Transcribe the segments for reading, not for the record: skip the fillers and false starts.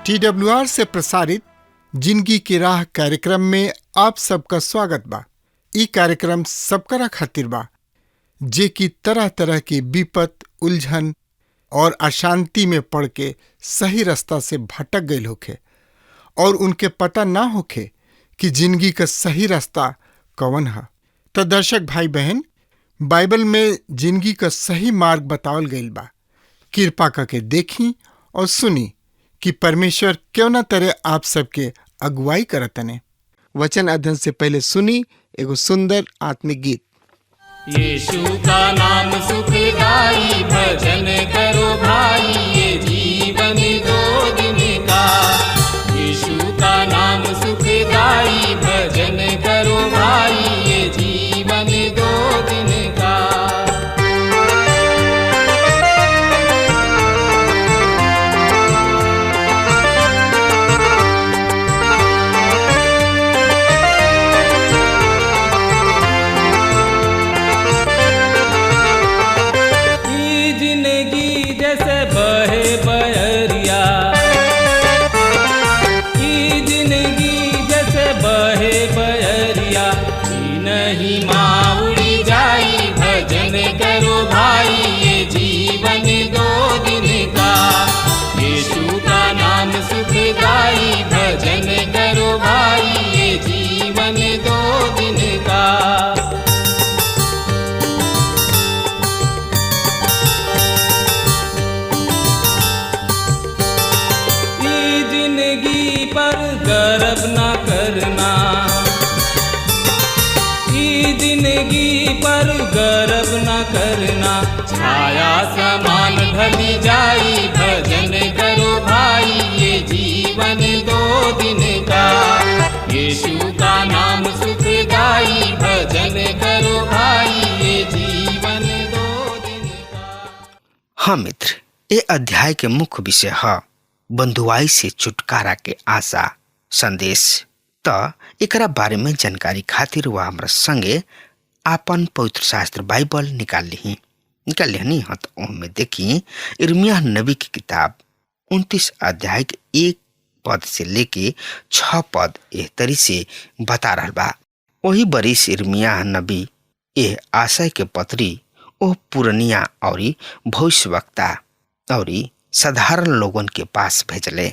TWR से प्रसारित जिंदगी की राह कार्यक्रम में आप सबका स्वागत बा। ई कार्यक्रम सबकरा खातिर बा जे की तरह तरह की विपत, उलझन और अशांति में पड़ के सही रास्ता से भटक गए होखे और उनके पता ना होखे कि जिंदगी का सही रास्ता कौन है। तो दर्शक भाई बहन, बाइबल में जिंदगी का सही मार्ग बतावल गईल बा। कृपा करके देखी और सुनी कि परमेश्वर क्यों न तरह आप सबके अगुवाई करतने। वचन अध्ययन से पहले सुनी एगो सुंदर आत्मिक गीत। यीशु का नाम सुखदाई, भजन करो भाई, ये जीवन दो दिन का। यीशु का नाम सुखदाई, भजन करो भाई, ये जीवन दो दिन का। भजन करो भाई, ये जीवन दो दिन का। ये जिंदगी पर गर्व न करना, ये जिंदगी पर गर्व न करना। छाया समान ढली जाई, भजन करो भाई, ये जीवन दो दिन का। यीशु का नाम सुखदाई, भजन करो भाई, ये जीवन दो दिन का। हाँ मित्र, ये अध्याय के मुख्य विषय है बंधुआई से छुटकारा के आशा संदेश। तो एकरा बारे में जानकारी खातिर वह हमरा संगे आपन पवित्र शास्त्र बाइबल निकाल ली नहीं हाँ। तो उनमें देखी यिर्मयाह नबी की किताब 29 अध्याय के 1 पद से लेके 6 पद एह तरी से बता रहा बा। वही बरिस यिर्मयाह नबी एह आशय के पत्री ओह पुरनिया और भविष्यवक्ता और साधारण लोगन के पास भेजले,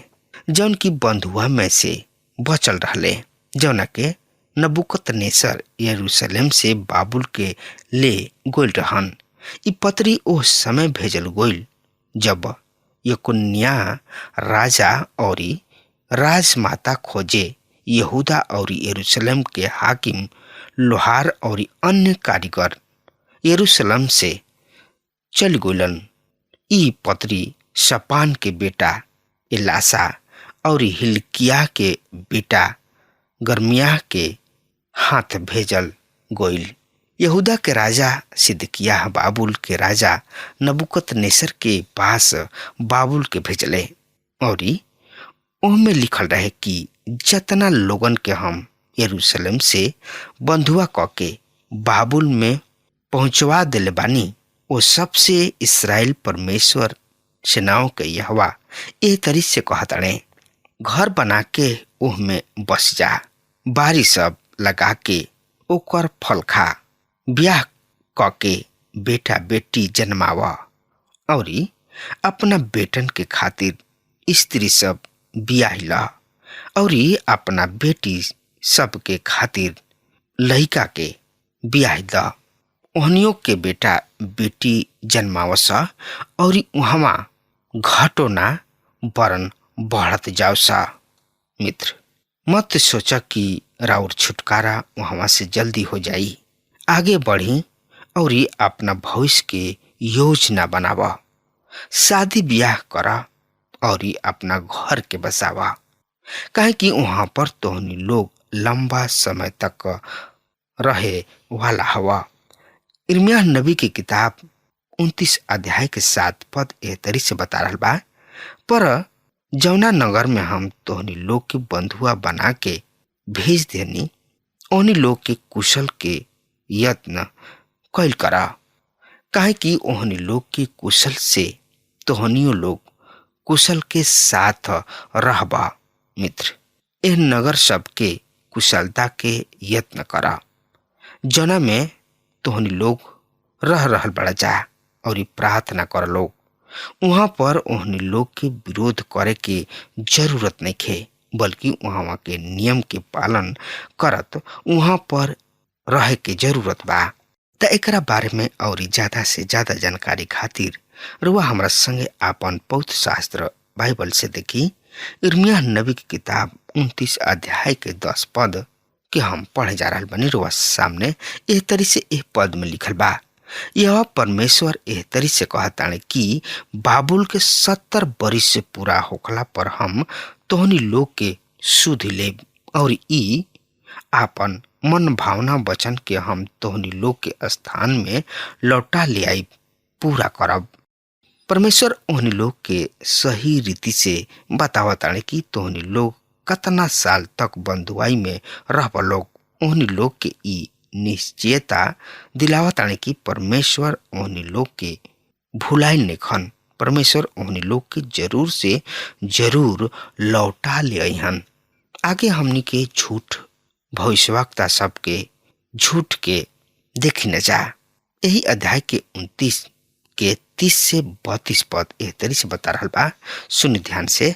जौन की बंधुआ में से बचल रहले, जौना के नबूकदनेस्सर यरूशलेम से बाबुल के ले गोल रहन। ई पत्री ओह समय भेजल गोल जब यकुन्या राजा और राजमाता खोजे यहूदा और यरूशलेम के हाकिम लोहार और अन्य कारीगर यरूशलेम से चल गोलन। ई पत्री शपान के बेटा इलासा और हिल्किया के बेटा गर्मिया के हाथ भेजल गोइल। यहूदा के राजा सिदकिय्याह बाबुल के राजा नबूकदनेस्सर के पास बाबुल के भेजले और उनमें लिखल रहे कि जतना लोगन के हम यरूशलेम से बंधुआ क के बाबुल में पहुंचवा दिले बानी, वो सबसे इस्राएल परमेश्वर सेनाओं के यहोवा ए तरी से कहताड़े, घर बना के ओह में बस जा, बारी सब लगा के ओकर फल खा, ब्याह क के बेटा बेटी जन्मावा और अपना बेटन के खातिर स्त्री सब बियाहिला और अपना बेटी सब के खातिर लड़का के बियाहिला। ओहनियों के बेटा बेटी जन्मावसा और वहाँ घटो ना बरन बढ़त जाओसा। मित्र, मत सोचा कि राउर छुटकारा वहाँ से जल्दी हो जाई। आगे बढ़ी और अपना भविष्य के योजना बनावा, शादी ब्याह करा और अपना घर के बसावा, काहे कि वहाँ पर तोहनी लोग लंबा समय तक रहे वाला हवा। यिर्मयाह नबी की किताब 29 अध्याय के 7 पद एह तरी से बता रहा बा, पर जौना नगर में हम तोहनी लोग के बंधुआ बना के भेज देनी, ओहनी लोग के कुशल के यत्न कैल करा, काहे कि ओहनी लोग के कुशल से तोहनियो लोग कुशल के साथ रहबा। मित्र, एह नगर सब के कुशलता के यत्न करा जना में तोहनी लोग रह रहल बड़ा जा और प्रार्थना कर लोग वहां पर ओहनी लोग के विरोध करे के जरूरत नहीं खे, बल्कि वहां के नियम के पालन करत वहां पर रहे के जरूरत बा। त एकरा बारे में और ज्यादा से ज्यादा जानकारी खातिर रुआ हमरा संगे आपन पवित्र शास्त्र बाइबल से देखी यिर्मयाह नबी की किताब 29 अध्याय के 10 पद के हम पढ़े जा रहा बनी। रुआ सामने एह तरी से एह पद में लिखल बा, यह परमेश्वर एह तरी से कहताने कि बाबुल के 70 बरिस से पूरा होखला पर हम तोहनी लोग के सुधि लेब और ई आपन मन भावना वचन के हम तोहनी लोग के स्थान में लौटा ले आई पूरा करब। परमेश्वर ओहनी लोग के सही रीति से बतावताने कि तोहनी लोग कतना साल तक बंधुआई में रहब लोग। ओहनी लोग के ई निश्चयता दिलावताने कि परमेश्वर ओहनी लोग के भुलाइल नेखन। परमेश्वर ओहनी लोग के जरूर से जरूर लौटा ले अइहन। आगे हमनी के झूठ भविष्यवक्ता सबके झूठ के देखी न जा। यही अध्याय के 29 के 30 से 32 पद एह तरी से बता रहा बा, सुन ध्यान से।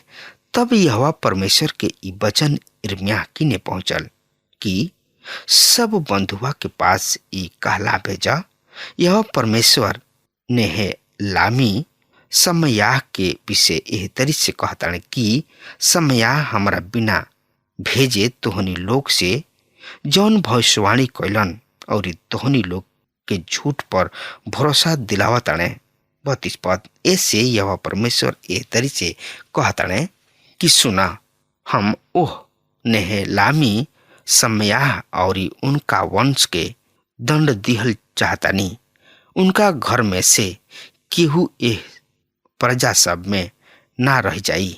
तब यहोवा परमेश्वर के ई वचन यिर्मयाह की ने पहुंचल कि सब बंधुआ के पास ई कहला भेजा, यह परमेश्वर ने है लामी समयाह के विषय एह तरी से कहताने कि समयाह हमरा बिना भेजे तोहनी लोग से जौन भविष्यवाणी कैलन और तोहनी लोग के झूठ पर भरोसा दिलावताने। 32 पद, ऐसे यह परमेश्वर एह तरी से कहताने कि सुना, हम ओह नेहलामी समयाह और उनका वंश के दंड दिहल चाहतानी। उनका घर में से केहू एह प्रजा सब में ना रह जाई।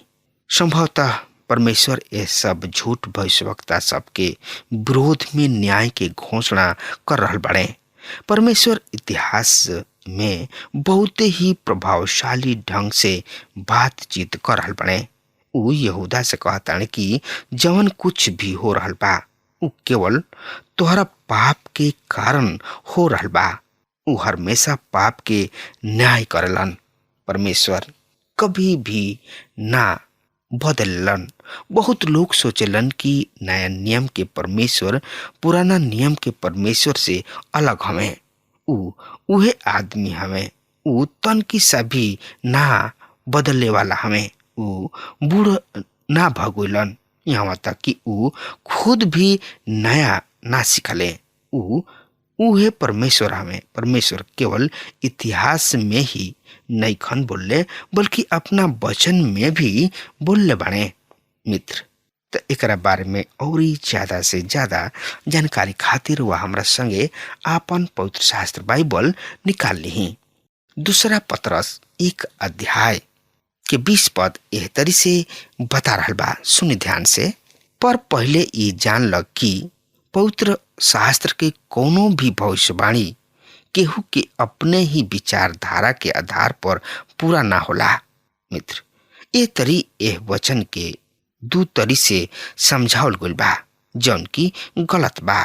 संभवतः परमेश्वर ये सब झूठ भविष्यवक्ता सबके विरोध में न्याय के घोषणा कर रहल बड़े। परमेश्वर इतिहास में बहुत ही प्रभावशाली ढंग से बातचीत कर रहल बड़े। उ यहूदा से कहताने कि जवन कुछ भी हो रहल बा उ केवल तोहरा पाप के कारण हो रहल बा। उ हमेशा पाप के न्याय करलन। परमेश्वर कभी भी ना बदलन। बहुत लोग सोचलन कि नया नियम के परमेश्वर पुराना नियम के परमेश्वर से अलग हमें। उहे आदमी हमें। उ तन की सभी ना बदलने वाला हमें। उ बूढ़ ना भगोलन, यहाँ तक कि उ खुद भी नया ना सिखले। उहे परमेश्वर हमें। परमेश्वर केवल इतिहास में ही नईखन बोलले, बल्कि अपना वचन में भी बोलले बाणे। मित्र, तो एकरा बारे में और ज्यादा से ज्यादा जानकारी खातिर वह हमरा संगे आपन पवित्र शास्त्र बाइबल निकाल ली। दूसरा पतरस 1 अध्याय के 20 पद एह तरी से बता रहल बा, सुनि ध्यान से। पर पहले ये जान लग कि पवित्र शास्त्र के कोनो भी भविष्यवाणी केहू के अपने ही विचारधारा के आधार पर पूरा ना होला। मित्र, ए तरी एह वचन के दू तरी से समझावल गइल बा जौन की गलत बा।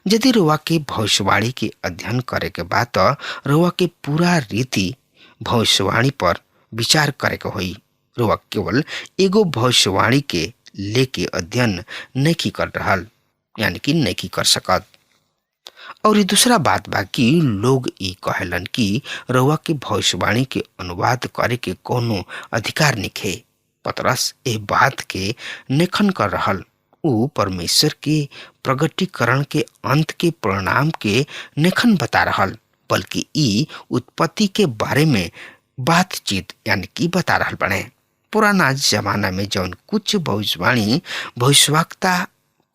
यदि रुआ के भविष्यवाणी के अध्ययन करे के बा तो रुआ के पूरा रीति भविष्यवाणी पर विचार करे के होई। रुआ केवल एगो भविष्यवाणी के लेके अध्ययन नहीं कर रहल, यानी कि नहीं कर सकत। और दूसरा बात बा कि लोग ई कहलन कि रउआ के भविष्यवाणी के अनुवाद करे के कोनो अधिकार निखे। पतरस ए बात के नेखन कर रहल। उ परमेश्वर के प्रगटीकरण के अंत के परिणाम के नेखन बता रहल, बल्कि ई उत्पत्ति के बारे में बातचीत यानी कि बता रहल बने। पुराना जमाना में जौन कुछ भविष्यवाणी भविष्यवक्ता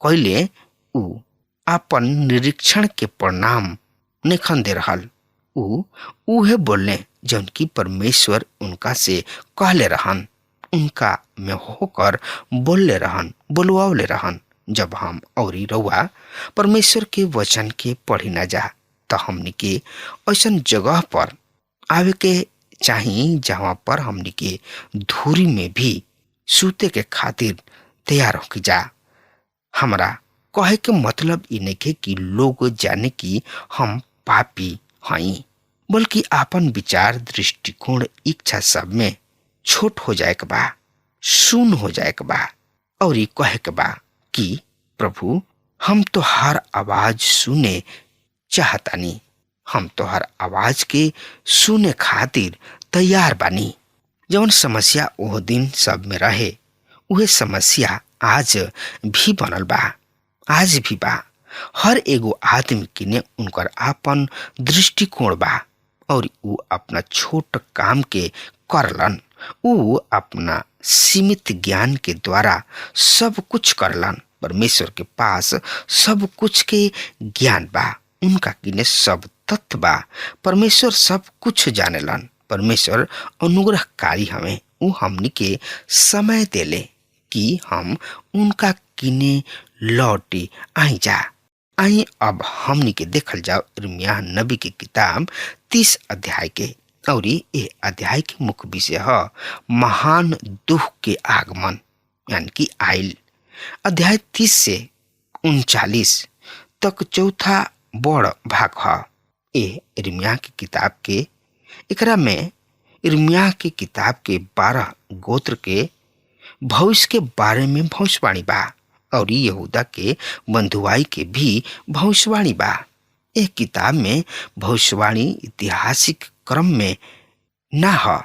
कैले उ अपन निरीक्षण के परिणाम नेखन दे रहल। उहे बोलने जौन की परमेश्वर उनका से कहले रहन, उनका में होकर बोलले रहन, बोलवावले रहन। जब हम औरी रउआ परमेश्वर के वचन के पढ़ी न जा तो हमनी के ऐसन जगह पर आवे के चाही जहाँ पर हमनी के धूरी में भी सूते के खातिर तैयार होके जा। हमरा कहे के मतलब ई नहीं कि लोग जाने कि हम पापी हई, बल्कि आपन विचार, दृष्टिकोण, इच्छा सब में छोट हो जाए के बा, शून्य हो जाए के बा और ये कहे के बा कि प्रभु हम तो हर आवाज सुने चाहतानी, हम तो हर आवाज के सुने खातिर तैयार बानी। जौन समस्या ओह दिन सब में रहे उहे समस्या आज भी बनल बा, आज भी बा। हर एगो आदमी किने उनकर आपन दृष्टिकोण बा और ऊ अपना छोट काम के करलन। ऊ अपना सीमित ज्ञान के द्वारा सब कुछ करलन। परमेश्वर के पास सब कुछ के ज्ञान बा, उनका किने सब तथ्य बा। परमेश्वर सब कुछ जानेलन। परमेश्वर अनुग्रहकारी हमें। ऊ हमनी के समय देले कि हम उनका किने लौटी आई जा। आई अब हमनी के देखल जाओ यिर्मयाह नबी की किताब 30 अध्याय के, और ये अध्याय के मुख्य विषय है महान दुख के आगमन, यानी कि आइल। अध्याय 30 से 39 तक चौथा बड़ भाग है। ये यिर्मयाह की किताब के, एकरा में यिर्मयाह की किताब के 12 गोत्र के भविष्य के बारे में भविष्यवाणी बा और यहूदा के बंधुआई के भी भविष्यवाणी बा। एक किताब में भविष्यवाणी ऐतिहासिक क्रम में ना है।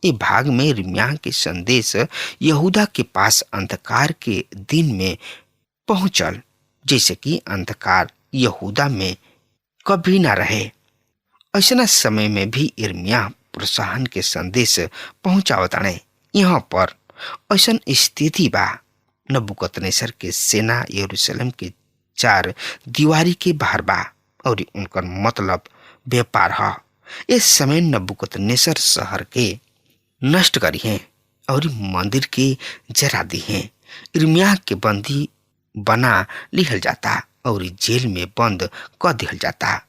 ये भाग में यिर्मयाह के संदेश यहूदा के पास अंधकार के दिन में पहुंचल, जैसे कि अंधकार यहूदा में कभी ना रहे। ऐसा समय में भी यिर्मयाह प्रोत्साहन के संदेश पहुंचावताने। यहाँ पर ऐसा स्थिति बा, नबूकदनेस्सर के सेना यरूशलेम के 4 दीवारी के बाहर बा और उनकर मतलब व्यापार है। इस समय नबूकदनेस्सर शहर के नष्ट करी हैं और मंदिर के जरा दी हैं। यिर्मयाह के बंदी बना लिहल जाता और जेल में बंद कर दिहल जाता।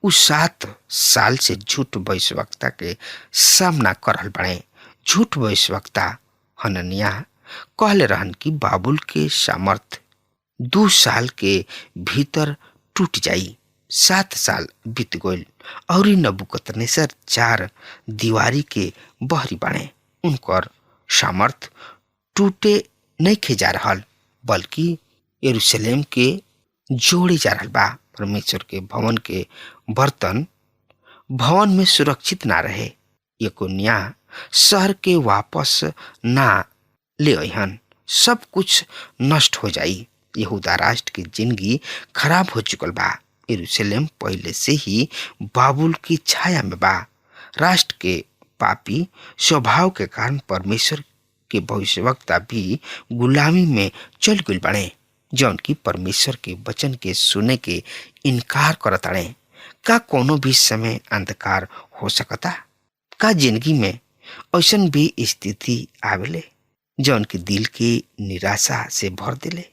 उ 7 साल से झूठ भविष्यवक्ता के सामना कर रहल बने। झूठ भविष्यवक्ता हनन्याह कहले रहन कि बाबुल के सामर्थ 2 साल के भीतर टूट जाई। 7 साल बीत गइल और नबूकदनेस्सर 4 दीवारी के बहरी बने। उनकर सामर्थ टूटे नहीं खे जा रहल, बल्कि यरूशलेम के जोड़े जा रहल बा। परमेश्वर के भवन के बर्तन भवन में सुरक्षित ना रहे। यकोन्याह शहर के वापस ना ले अहन, सब कुछ नष्ट हो जाई। यहूदा राष्ट्र की जिंदगी खराब हो चुकल बा। यरूशलेम पहले से ही बाबुल की छाया में बा। राष्ट्र के पापी स्वभाव के कारण परमेश्वर के भविष्यवक्ता भी गुलामी में चल गइल बने, जौन की परमेश्वर के वचन के सुने के इनकार करताड़े। का कोनो भी समय अंधकार हो सकता? का जिंदगी में ऐसन भी स्थिति आवेले जौन की दिल के निराशा से भर दिले?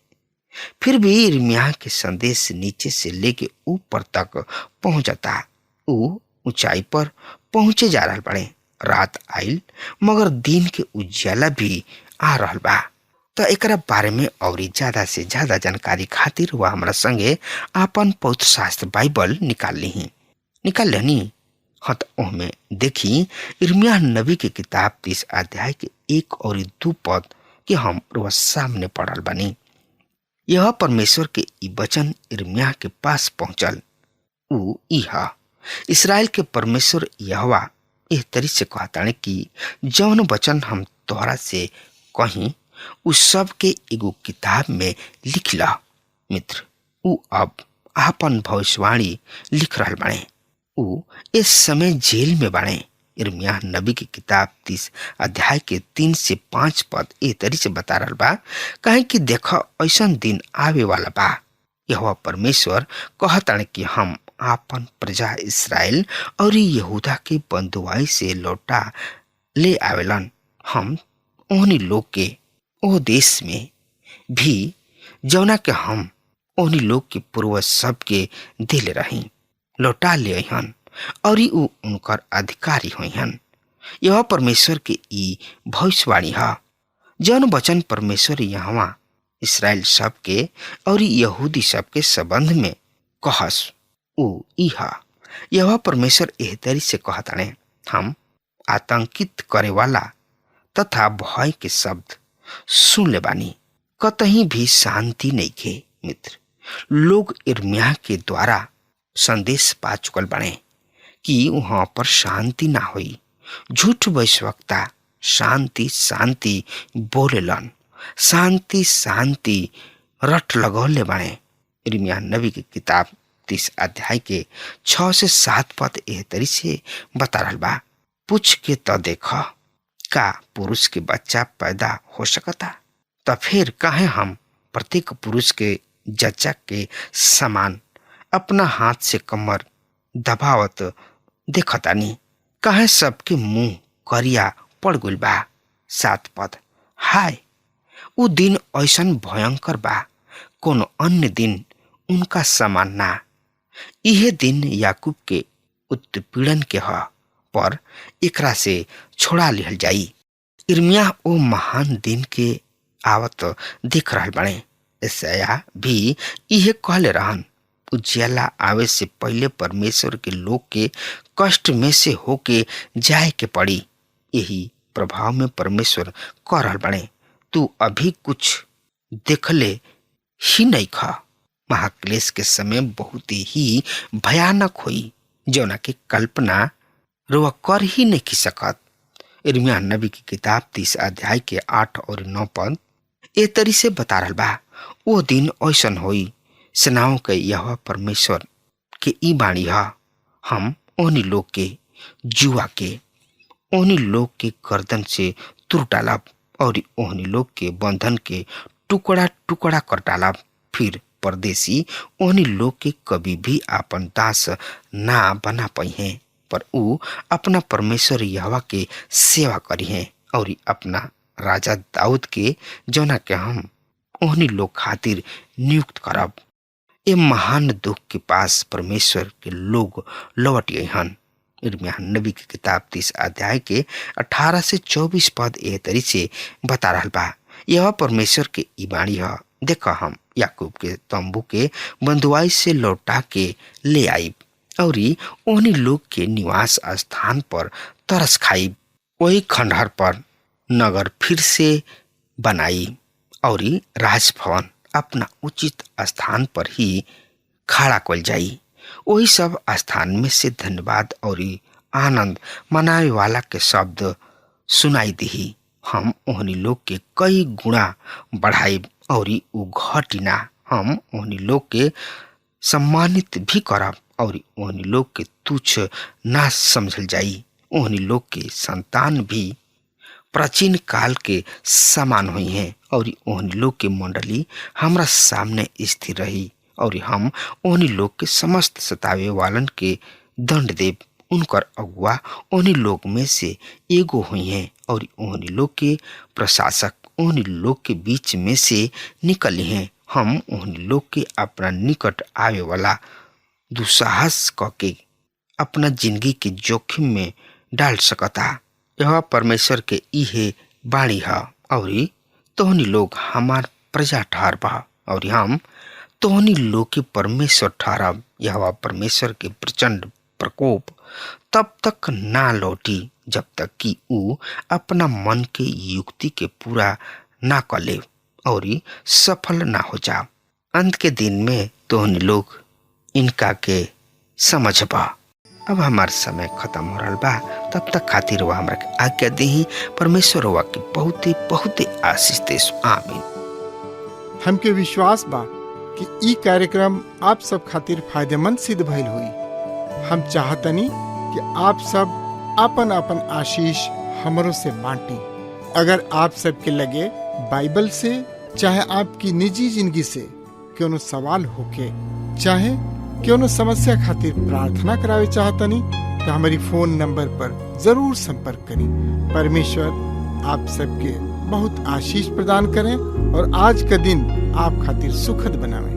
फिर भी यिर्मयाह के संदेश नीचे से लेके ऊपर तक पहुंचता। ऊ ऊंचाई पर पहुंचे जा रहल बड़े। रात आइल मगर दिन के उज्याला भी आ रहल बा। तो एकरा बारे में और ज्यादा से ज्यादा जानकारी खातिर वह हमारा संगे आपन पवित्र शास्त्र बाइबल निकाल लेनी। हाँ, तो ओहमे देखी यिर्मयाह नबी की किताब 30 अध्याय के 1 और 2 पद के हम रोज सामने पढ़ल बनी। यह परमेश्वर के ई वचन यिर्मयाह के पास पहुंचल। ऊ इहा इस्राएल के परमेश्वर यहोवा इस तरी से कहताने कि जौन वचन हम तोहरा से कहीं उस सब के एगो किताब में लिख ला। मित्र, ऊ अब आपन भविष्यवाणी लिख रहल बाणे। ऊ इस समय जेल में बाणे। यिर्मयाह नबी की किताब 30 अध्याय के 3 से 5 पद ए तरी से बता रहल बा, कहे कि देखो ऐसन दिन आवे वाला बा। यहोवा परमेश्वर कहताने कि हम आपन प्रजा इस्राएल और यहूदा के बंधुआई से लौटा ले आवेलन। हम ओहनी लोग के ओ देश में भी जौना के हम ओहनी लोग के पूर्वज सब के दिल रही लौटा ले अहन और ऊ उनकर अधिकारी होहन। यह परमेश्वर के ई भविष्यवाणी है। जौन वचन परमेश्वर यहाँ इसराइल सब के और यहूदी सब के संबंध में कहस ऊ ई है। यह परमेश्वर एह तरी से कहताने, हम आतंकित करे वाला तथा भय के शब्द सुन ले बानी, कतहीं भी शांति नहीं खे। मित्र लोग इर्मिया के द्वारा संदेश पा चुकल बने कि वहां पर शांति ना हुई। झूठ भविष्यवक्ता शांति शांति बोलेलन, शांति शांति रट लगौले बने। इर्मिया नबी की किताब 30 अध्याय के 6 से 7 पद एह तरी से बता रहल बा, पूछ के तो देख का पुरुष के बच्चा पैदा हो सकता, तो फिर काहे हम प्रत्येक पुरुष के जच्चा के समान अपना हाथ से कमर दबावत देखतानी, काहे सबके मुंह करिया पड़ गइल बा। 7 पद, हाय उ दिन ऐसन भयंकर बा, कोनो अन्य दिन उनका समान ना। यह दिन याकूब के उत्पीड़न के ह, पर एकरा से छोड़ा लिहल जाई। इर्मिया ओ महान दिन के आवत देख रहल बने। यशायाह भी यह कहले रहन, उजियाला आवे से पहले परमेश्वर के लोग के कष्ट में से होके जाए के पड़ी। यही प्रभाव में परमेश्वर कह रहल बने, तू अभी कुछ देखले ही नहीं खा। महाक्लेश के समय बहुत ही भयानक हुई, जौना की कल्पना रुआ कर ही नहीं की सकत। इर्मिया नबी की किताब 30 अध्याय के 8 और 9 पद ए तरी से बता रहल बा, वो दिन ऐसन होई, सेनाओं के यहोवा परमेश्वर के ई बाणी है, हम ओहनी लोग के जुआ के ओहनी लोग के गर्दन से तुर डालब और ओहनी लोग के बंधन के टुकड़ा टुकड़ा कर डालब। फिर परदेसी ओहनी लोग के कभी भी आपन दास ना बना पाई हैं, पर ऊ अपना परमेश्वर यहोवा के सेवा करी हैं और अपना राजा दाऊद के जौना के हम ओहनी लोग खातिर नियुक्त करब। ये महान दुख के पास परमेश्वर के लोग लौट गए हन। इर्मिया नबी की किताब 30 अध्याय के 18 से 24 पद एह तरी से बता रहल बा, यह परमेश्वर के ई बाणी है, देखा हम याकूब के तंबू के बंधुआई से लौटा के ले आईब और ओहनी लोग के निवास स्थान पर तरस खाईब। वही खंडहर पर नगर फिर से बनाई और राजभवन अपना उचित स्थान पर ही खड़ा कल जाई। वही सब स्थान में से धन्यवाद और आनंद मनावे वाला के शब्द सुनाई दी। हम ओहनी लोग के कई गुणा बढ़ाइब और उ घटिना। हम ओहनी लोग के सम्मानित भी करब और ओहनी लोग के तुच्छ ना समझल जाई। ओहनी लोग के संतान भी प्राचीन काल के समान हुई हैं और ओहनी लोग के मंडली हमरा सामने स्थिर रही और हम ओहनी लोग के समस्त सतावे वालन के दंड देव। उनकर अगुआ ओहनी लोग में से एगो हुई हैं और ओहनी लोग के प्रशासक ओहनी लोग के बीच में से निकली हैं। हम ओहनी लोग के अपना निकट आवे वाला दुस्साहस करके अपना जिंदगी के जोखिम में डाल सकता। यह परमेश्वर के इहे बाणी है और तोहनी लोग हमार प्रजा ठहरबा और हम तोहनी लोग के परमेश्वर ठहरब। यह परमेश्वर के प्रचंड प्रकोप तब तक ना लौटी जब तक कि ऊ अपना मन के युक्ति के पूरा ना कर ले और सफल ना हो जा। अंत के दिन में तोहनी लोग इनका के समझबा। अब हमार समय खत्म हो रहा बा, तब तक खातिर वह हमरा के आज्ञा दी। परमेश्वर हुआ की बहुते बहुते आशीष देस। आमीन। हमके विश्वास बा कि ई कार्यक्रम आप सब खातिर फायदेमंद सिद्ध भइल हुई। हम चाहतनी कि आप सब अपन अपन आशीष हमरों से बांटी। अगर आप सबके लगे बाइबल से चाहे आपकी निजी जिंदगी से क्यों सवाल होके चाहे क्यों समस्या खातिर प्रार्थना करावे चाहतनी तो हमारी फोन नंबर पर जरूर संपर्क करें। परमेश्वर आप सबके बहुत आशीष प्रदान करें और आज का दिन आप खातिर सुखद बनावे।